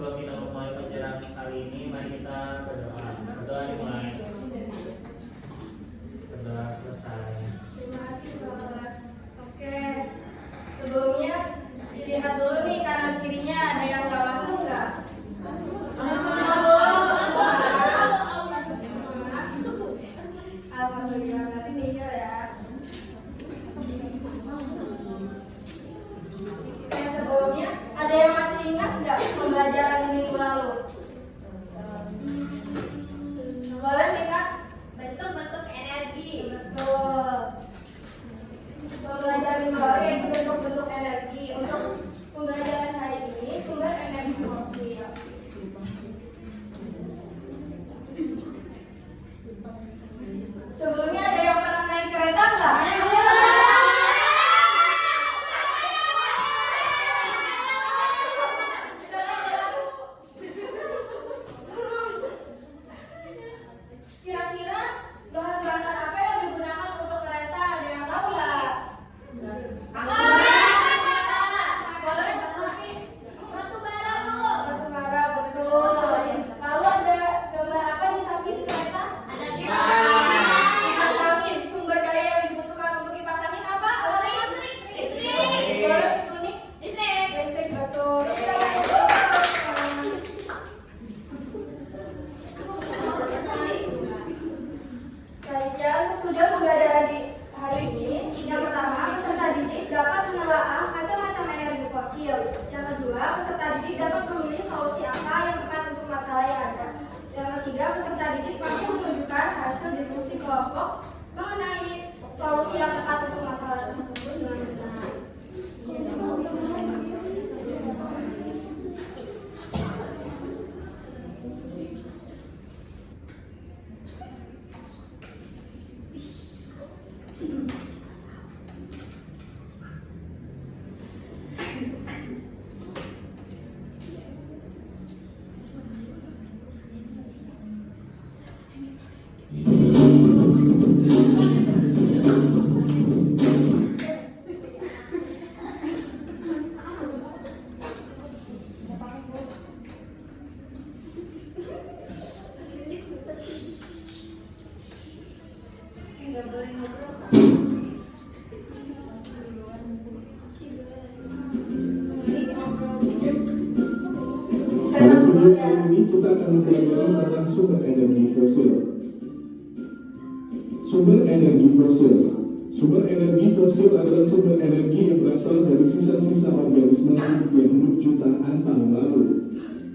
sebelum kita memulai pelajaran kali ini, mari kita berdoa. Berdoa dimulai. Berdoa selesai. Terima kasih Mas. Oke, sebelumnya dilihat dulu nih kanan kirinya ada yang nggak masuk nggak? Alhamdulillah, nanti tinggal ya. Sebelumnya ada yang masih ingat nggak pembelajaran di minggu lalu? Boleh ingat? Bentuk-bentuk energi. Betul. Pembelajaran minggu lalu yaitu bentuk-bentuk energi. Untuk pembelajaran hari ini sumber energi fosil. Sebelumnya ada yang pernah naik kereta nggak? Kira-kira bahan bakar apa yang digunakan untuk kereta? Ada yang tahu nggak? Boleh, tapi batu bara Bu. Batu bara, betul. Lalu ada gambar apa di samping kereta? Ada kipas angin. Sumber daya yang dibutuhkan untuk kipas angin apa? Listrik. Elektronik. Listrik, betul. Baiknya, untuk tujuan pembelajaran di hari ini, yang pertama, peserta didik dapat menelaah macam-macam energi fosil. Yang kedua, peserta didik dapat memilih solusi apa yang tepat untuk masalah yang ada. Yang ketiga, peserta didik mampu menunjukkan hasil diskusi kelompok mengenai solusi yang tepat untuk masalah tersebut dengan benar. Pada video kali ini kita akan mempelajari tentang sumber energi fosil. Sumber energi fosil. Sumber energi fosil adalah sumber energi yang berasal dari sisa-sisa organisme hidup yang hidup jutaan tahun lalu.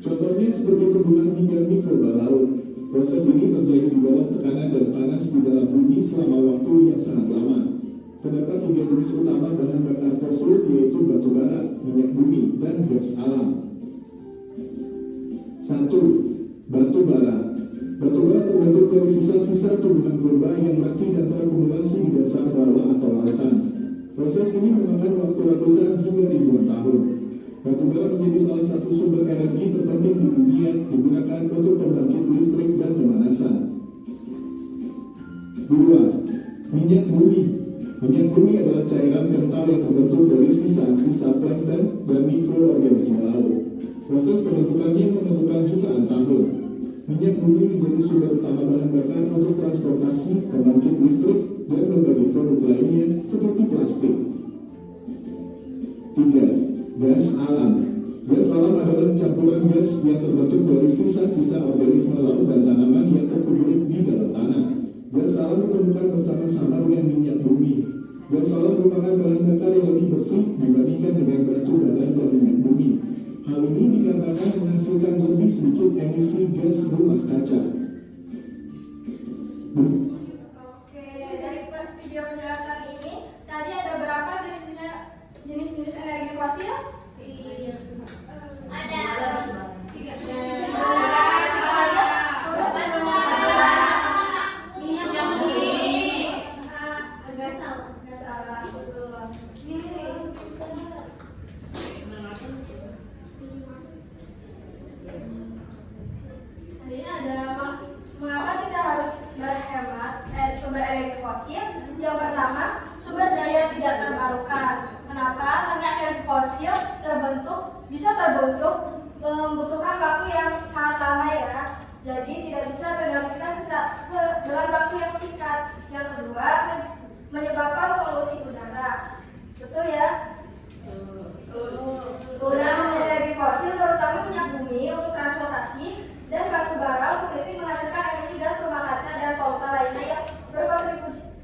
Contohnya seperti tumbuhan hingga mikroba laut. Proses ini terjadi di bawah tekanan dan panas di dalam bumi selama waktu yang sangat lama. Terdapat tiga jenis utama bahan bakar fosil, yaitu batu bara, minyak bumi, dan gas alam. 1. Batu bara. Batu bara terbentuk dari sisa-sisa tumbuhan purba yang mati dan terakumulasi di dasar bawah atau lautan. Proses ini memakan waktu ratusan hingga ribuan tahun. Batu bara menjadi salah satu sumber energi terpenting di dunia, digunakan untuk pembangkit listrik dan pemanasan. 2. Minyak bumi. Minyak bumi adalah cairan kental yang terbentuk dari sisa-sisa plankton dan mikroorganisme laut. Proses pembentukannya membutuhkan jutaan tahun. Minyak bumi menjadi sumber utama bahan bakar untuk transportasi, pembangkit listrik, dan berbagai produk lainnya seperti plastik. 3. Gas alam. Gas alam adalah campuran gas yang terbentuk dari sisa-sisa organisme laut dan tanaman yang terkubur di dalam tanah. Gas alam ditemukan bersama-sama dengan minyak bumi. Gas alam merupakan bahan bakar yang lebih bersih dibandingkan dengan batu bara dan minyak bumi. Hal ini dikarenakan menghasilkan lebih sedikit emisi gas rumah kaca. Oke, dari video penjelasan ini, tadi ada berapa jenis-jenis energi fosil? Ada. Mengapa kita harus berhemat sumber energi fosil? Yang pertama, sumber daya tidak terbarukan. Kenapa? Karena energi fosil bisa terbentuk membutuhkan waktu ya. Jadi tidak bisa tergantikan dalam waktu yang singkat. Yang kedua, menyebabkan polusi udara. Betul ya? Penggunaan energi fosil terutama minyak bumi untuk transportasi dan batu bara untuk listrik menghasilkan emisi gas rumah kaca dan polutan lainnya yang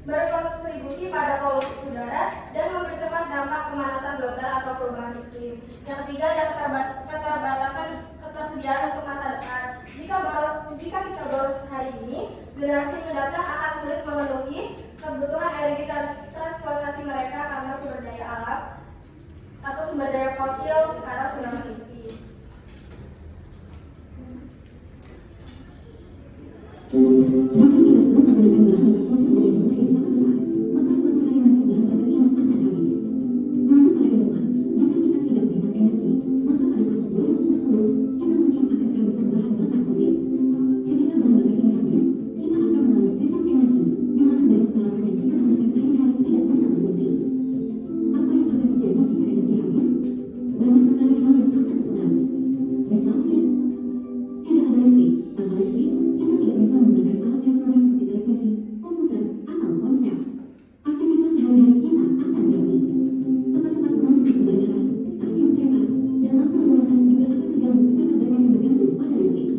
berkontribusi pada polusi udara dan mempercepat dampak pemanasan global atau perubahan iklim. Yang ketiga adalah keterbatasan ketersediaan untuk masa depan. Jika kita boros hari ini, generasi mendatang akan sulit memenuhi kebutuhan energi transportasi mereka karena sumber daya alam atau sumber daya fosil sekarang sudah menipis. Jika kita terus menggunakan bahan bakar fosil dengan jumlah yang sangat besar, maka suatu hari nanti bahan bakar ini akan habis. Untuk para ilmuwan, jika kita tidak menghemat energi, maka pada tahun 2040 kita mungkin akan kehabisan bahan bakar fosil. Ketika bahan bakar ini habis, kita akan mengalami krisis energi, di mana banyak peralatan yang kita gunakan sehari-hari tidak bisa berfungsi. Apa yang akan terjadi jika energi habis? Banyak sekali hal yang akan terpengaruh. Misalnya, tidak ada listrik. Tanpa listrik, kita tidak bisa menggunakan alat elektronik seperti televisi, komputer, atau ponsel. Aktivitas sehari-hari kita akan berhenti. Tempat-tempat umum seperti bandara, stasiun kereta, dan lampu lalu lintas juga akan terganggu karena banyak yang bergantung pada listrik.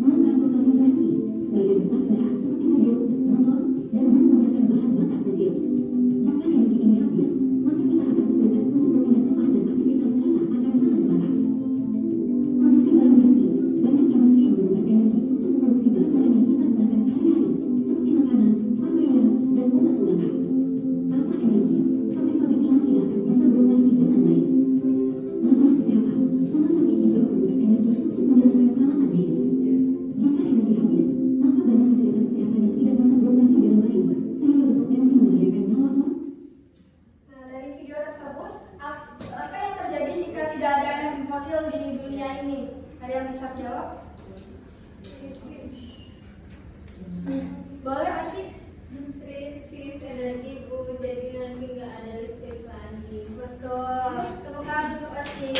Moda transportasi berhenti. Sebagian besar kendaraan seperti mobil, motor, dan bus menggunakan bahan bakar fosil. Jika energi ini habis, maka kita akan kesulitan untuk berpindah tempat dan aktivitas kita akan sangat terbatas. Produksi barang berhenti. Banyak industri yang menggunakan energi untuk memproduksi barang-barang yang kita gunakan sehari-hari, seperti makanan, pakaian, dan obat-obatan. Tanpa energi, pabrik-pabrik ini tidak akan bisa beroperasi dengan baik. Masalah kesehatan, rumah sakit juga menggunakan energi untuk mendatangkan peralatan medis. Jika energi habis, maka banyak fasilitas kesehatan yang tidak bisa beroperasi dengan baik, sehingga berpotensi membahayakan nyawa orang. Nah, dari video tersebut, apa yang terjadi jika tidak ada energi fosil di dunia ini? Ada yang bisa jawab? Boleh, Aci? Krisis energi Bu, jadi nanti nggak ada listrik lagi. Betul. Tepuk tangan untuk Aci.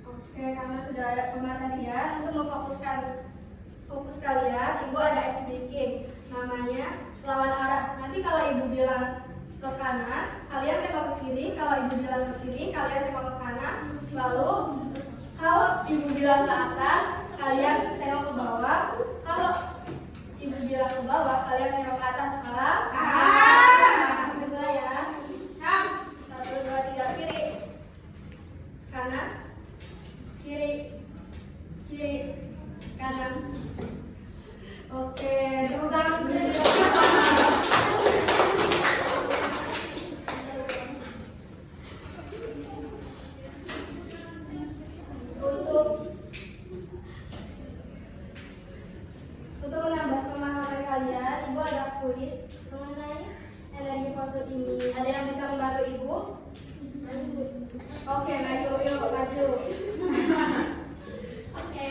Oke, karena sudah ada pematerian, untuk memfokuskan kalian, Ibu ada ice breaking. Namanya lawan arah. Nanti kalau Ibu bilang ke kanan, kalian tengok ke kiri. Kalau Ibu bilang ke kiri, kalian tengok ke kanan. Lalu kalau Ibu bilang ke atas, kalian tengok ke bawah. Kalau Ibu bilang ke bawah, kalian tengok ke atas. Paham? Kedua ya. 1, 2, 3, kiri, kanan, kiri, kiri, kanan. Oke, tepuk tangan untuk menambah pemahaman kalian, Ibu ada kuis mengenai energi fosil ini. Ada yang bisa membantu Ibu? Oke, maju, yuk, maju. Oke.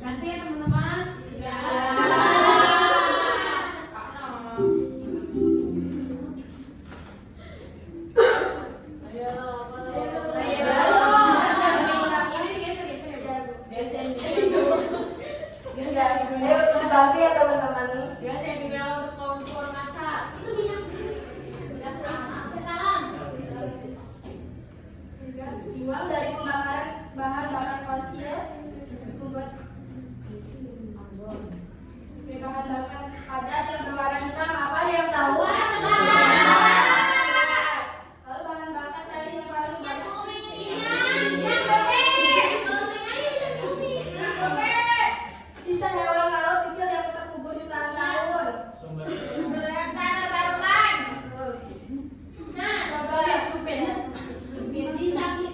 Nanti ya teman-teman. Ya. Bantu ya teman-teman. Biasa yang dibilang untuk kompor masak itu minyak gas pesanan. Uang dari pembakaran bahan bakar fosil membuat bahan bakar padat yang berwarna hitam. Apa ada yang tahu? Lalu bahan bakar tadi yang paling banyak sisa hewan laut kecil yang terkubur jutaan tahun. Sumber Tanah barukan. Nah, coba lihat supir. Biji sakit.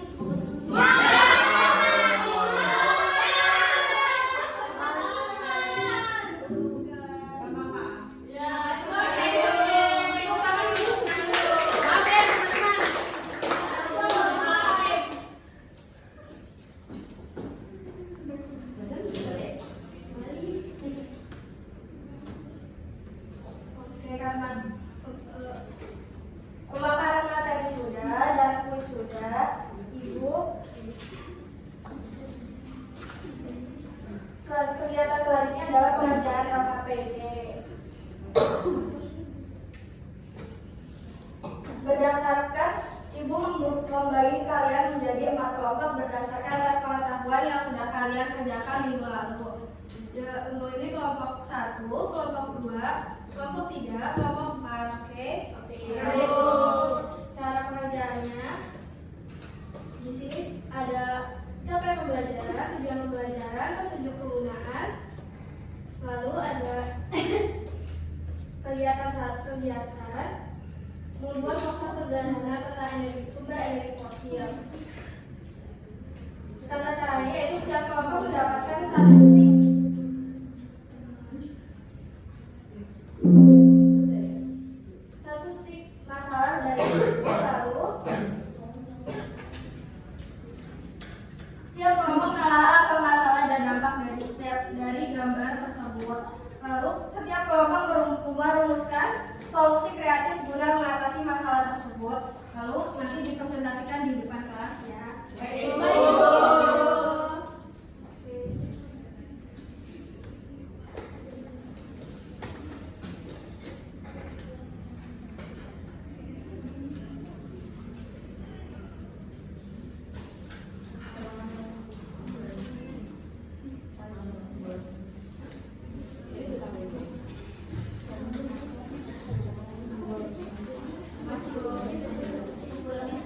pengerjaan LKPD. Berdasarkan, Ibu membagi kalian menjadi 4 kelompok berdasarkan tes pengetahuan yang sudah kalian kerjakan minggu lalu. Untuk ini kelompok 1, kelompok 2, kelompok 3, kelompok 4. Oke? Cara pengerjaannya di sini ada capaian pembelajaran, tujuan pembelajaran, petunjuk penggunaan, lalu ada kegiatan membuat nota sederhana tentang sumber energi fosil. Tata caranya yaitu setiap kelompok mendapatkan 1 stick. Masalah dari lalu setiap kelompok menelaah apa masalah dan dampak dari gambar tersebut. Lalu setiap kelompok merumuskan solusi kreatif guna mengatasi masalah tersebut. Lalu nanti dipresentasikan di depan kelas ya.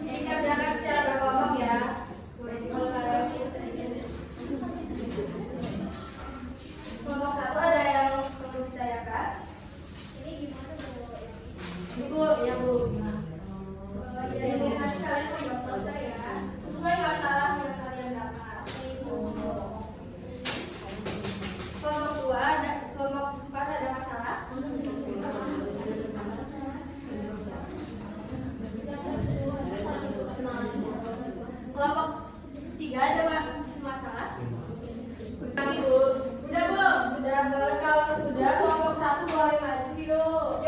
Dikerjakan secara berkelompok ya. Kelompok 1 ada yang perlu ditanyakan? Ini gimana Bu? Ibu, ya Bu. Ya, ini nanti kalian membuat poster ya. Sesuai masalah yang kalian dapat. Kelompok 2 ada, kelompok 4 ada masalah. Kelompok 3 ada masalah. Ibu. Udah Bu? Udah boleh, kalau sudah kelompok 1 boleh maju yuk.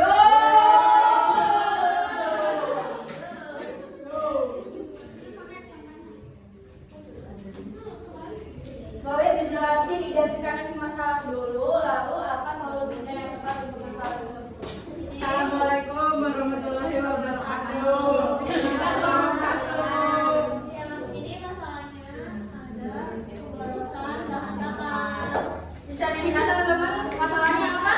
Boleh dijelasin identifikasi masalah dulu, lalu apa solusinya yang tepat untuk masalah tersebut. Assalamualaikum warahmatullahi wabarakatuh. Ini masalahnya ada pemborosan bahan bakar. Bisa dilihat teman-teman masalahnya apa?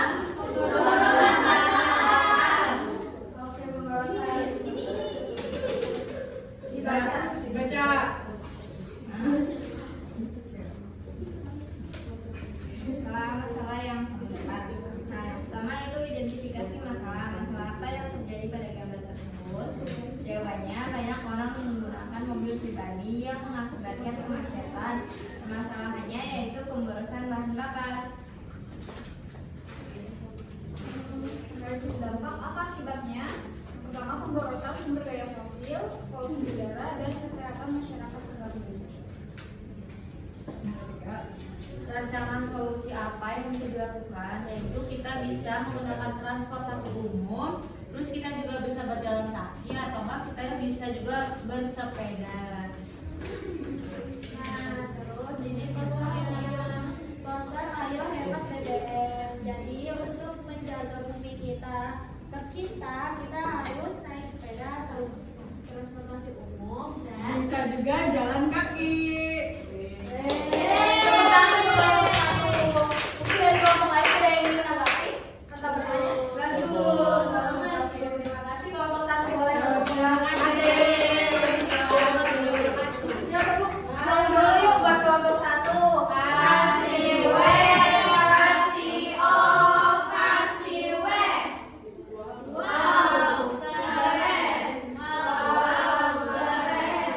Oke, pemborosan. Dibaca. Masalah yang terdapat. Nah, yang pertama itu identifikasi masalah apa yang terjadi pada gambar tersebut. Jawabannya, banyak orang menggunakan mobil pribadi yang mengakibatkan kemacetan. Masalahnya yaitu pemborosan bahan bakar. Analisis dampak apa akibatnya? Pertama, pemborosan sumber daya fosil, polusi udara, dan kesehatan masyarakat terganggu. Rancangan solusi apa yang bisa dilakukan, yaitu kita bisa menggunakan transportasi umum, terus kita juga bisa berjalan kaki atau kita bisa juga bersepeda. Nah, terus ini poster ayo hemat BBM. Jadi untuk menjaga bumi kita tercinta, kita harus naik sepeda atau transportasi umum dan Bisa juga jalan kaki. Mungkin dari kelompok lain ada yang ingin menanggapi atau bertanya? Bagus. Terima kasih. Kelompok 1 boleh berbicara. Ya, tepuk tangan dulu yuk buat kelompok 1. Kasih W, kasih O, kasih W. wow, keren. Wow, keren.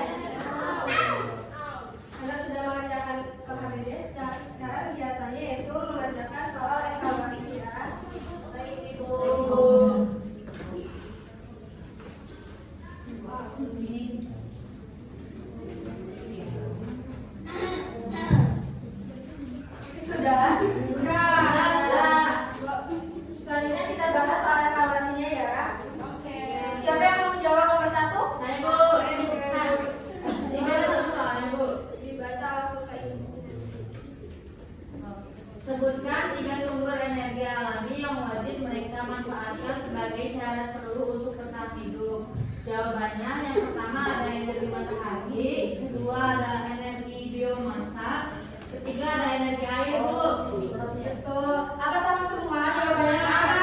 dimanfaatkan sebagai syarat perlu untuk bertahan hidup? Jawabannya yang pertama ada energi matahari, kedua ada energi biomasa, ketiga ada energi air, Bu. Betul. Apa sama semua? Jawabannya apa?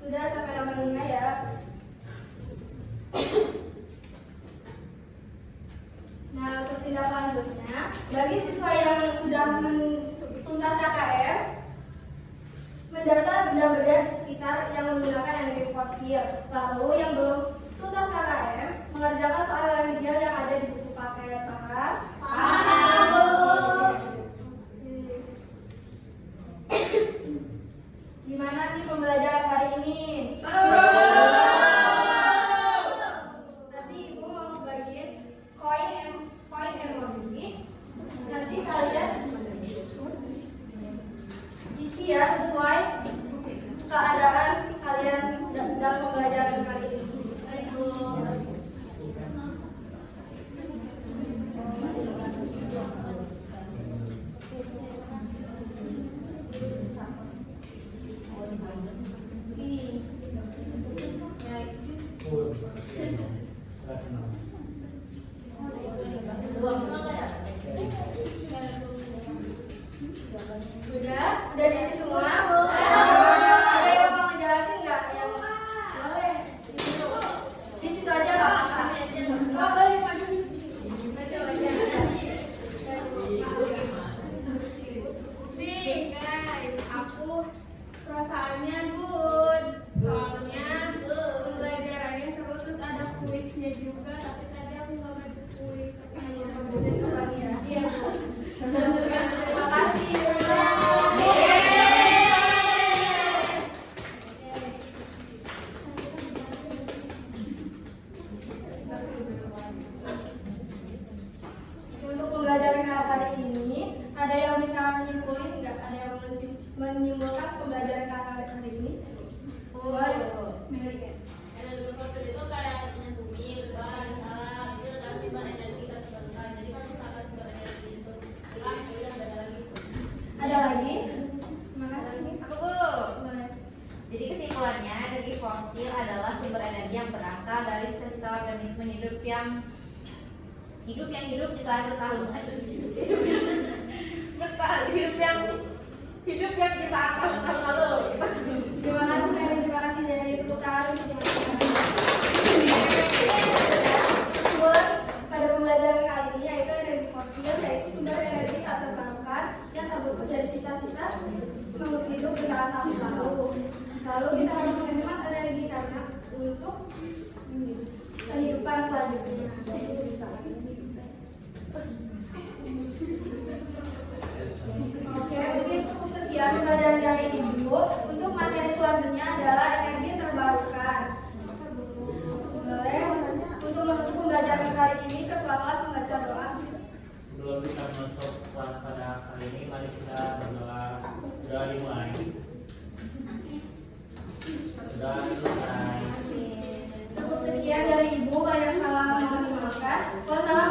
Sudah sampai nomor 5 ya. Nah, untuk tindak lanjutnya, bagi siswa yang sudah tuntas KKM, mendata benda-benda di sekitar yang menggunakan energi fosil. Lalu yang belum tuntas KKM, mengerjakan soal remedial yang ada di buku paket. Paham? Gimana nih pembelajaran hari ini? Nanti Ibu mau bagiin koin emoji. Nanti kalian isi ya sesuai keadaan kalian dalam pembelajaran kali ini. Baik, Bu. Udah diisi semua? Ada yang mau jelasin nggak? Yang boleh di situ aja nggak apa-apa. Oh, boleh maju. Nih guys, aku perasaannya good. Soalnya pembelajarannya seru, terus ada kuisnya juga. Tapi tadi aku nggak baca kuis. Tapi hanya baca lagi ya. Iya. Terima kasih. Untuk pembelajaran hari ini, ada yang bisa menyimpulin nggak? Ada yang menyimpulkan pembelajaran hari ini? Boleh. Energi fosil itu kayak bumi, beban, alam, itu adalah sumber energi terbarukan. Jadi kalau misalkan sumber energi itu hilang, ya udah nggak ada lagi. Ada lagi? Mana sih? Aku, Bu. Boleh. Jadi kesimpulannya energi fosil adalah sumber energi yang berasal dari sisa organisme hidup yang hidup jutaan bertahun. Hidup yang jutaan tahun lalu. Terima kasih Meli, terima kasih dari tepuk tangan untuk kesimpulan pada pembelajaran kali ini yaitu energi fosil, yaitu sumber energi tak terbarukan yang terbentuk dari sisa-sisa makhluk hidup jutaan tahun lalu. Lalu kita harus menghemat energi karena untuk kehidupan selanjutnya. Oke, mungkin cukup sekian pembelajaran dari Ibu. Untuk materi selanjutnya adalah energi terbarukan. Boleh. Untuk menutup pembelajaran kali ini, ketua kelas membaca doa. Sebelum kita menutup kelas pada kali ini, mari kita berdoa. Sudah dimulai. Sudah selesai. Cukup sekian dari Ibu. Banyak salah mohon dimaafkan. Wassalamualaikum